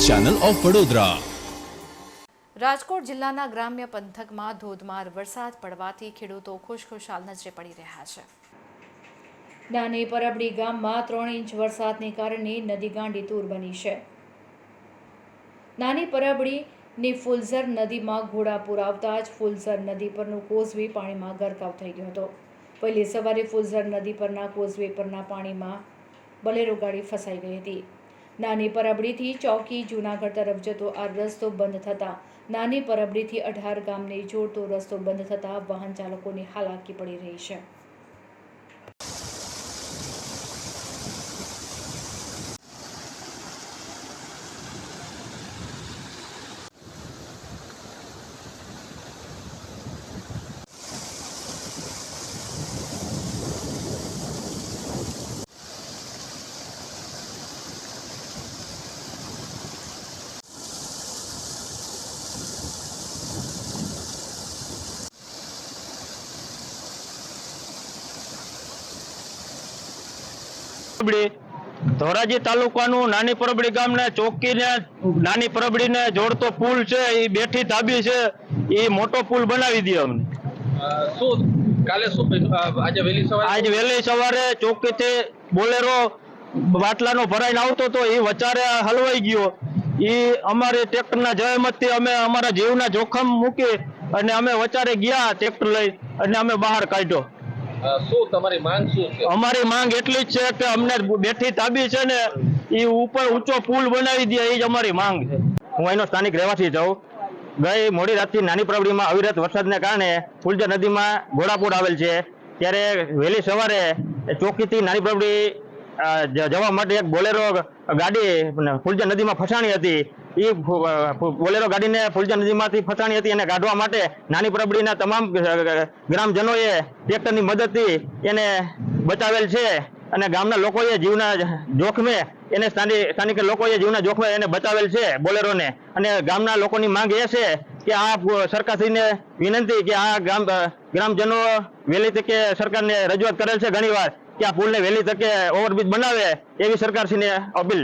Channel of Vadodara. Rajkot જિલ્લાના ગ્રામ્ય પંથકમાં ધોધમાર વરસાદ પડવાથી ખેડૂતો ખુશખુશાલ નજરે પડી રહ્યા છે। નાની પરબડી ગામમાં 3 ઇંચ વરસાદને કારણે નદી ગાંડીતુર બની છે। નાની પરબડીની ફુલઝર નદીમાં ઘોડાપૂર આવતા જ ફુલઝર નદી પરનું કોઝવે પાણીમાં ગરકાવ થઈ ગયો હતો। વહેલી સવારે ફુલઝર નદી પરના કોઝવે પરના પાણીમાં બોલેરો ગાડી ફસાઈ ગઈ હતી। નાની પરબડીથી ચોકી જૂનાગઢ તરફ જતો આ રસ્તો બંધ થતાં નાની પરબડીથી 18 ગામને જોડતો રસ્તો બંધ થતાં વાહન ચાલકોની હાલાકી પડી રહી છે। ધોરાજી તાલુકાનું નાની પરબડી ગામને ચોકીને નાની પરબડીને જોડતો પુલ છે એ બેઠી ધાબી છે એ મોટો પુલ બનાવી દે અમને। આજે વહેલી સવારે ચોકીથી બોલેરો બાટલાનો ભરાઈને આવતો હતો એ વચારે હલવાઈ ગયો। એ અમારી ટ્રેક્ટરના જહેમતથી અમે અમારા જીવના જોખમ મૂકી અને અમે વચારે ગયા ટ્રેક્ટર લઈ અને અમે બહાર કાઢ્યો। તમારી માંગ શું છે? અમારી માંગ એટલી જ છે કે અમને બેઠી તાબી છે ને એ ઉપર ઊંચો પુલ બનાવી દે એ જ અમારી માંગ છે। હું અહીંનો સ્થાનિક રહેવાસી છું। ગઈ મોડી રાતથી નાની પરબડીમાં અવિરત વરસાદને કારણે ફુલઝર નદીમાં ઘોડાપૂર આવેલ છે। ત્યારે વહેલી સવારે ચોકીથી નાની પરબડી જવા માટે એક બોલેરો ગાડી ફુલઝર નદીમાં ફસાણી હતી। એ બોલેરો ગાડીને ફુલઝર નદીમાંથી ફસાણી હતી એને કાઢવા માટે નાની પરબડીના તમામ ગ્રામજનોએ ટ્રેક્ટરની મદદથી એને બચાવેલ છે અને ગામના લોકોએ જીવના જોખમે એને સ્થાનિક લોકોએ જીવના જોખમે એને બચાવેલ છે બોલેરોને। અને ગામના લોકોની માંગ એ છે કે આ સરકારશ્રીને વિનંતી કે આ ગ્રામજનો વહેલી તકે સરકારને રજૂઆત કરેલ છે ઘણીવાર કે આ પુલને વહેલી તકે ઓવરબ્રિજ બનાવે એવી સરકારશ્રીને અપીલ।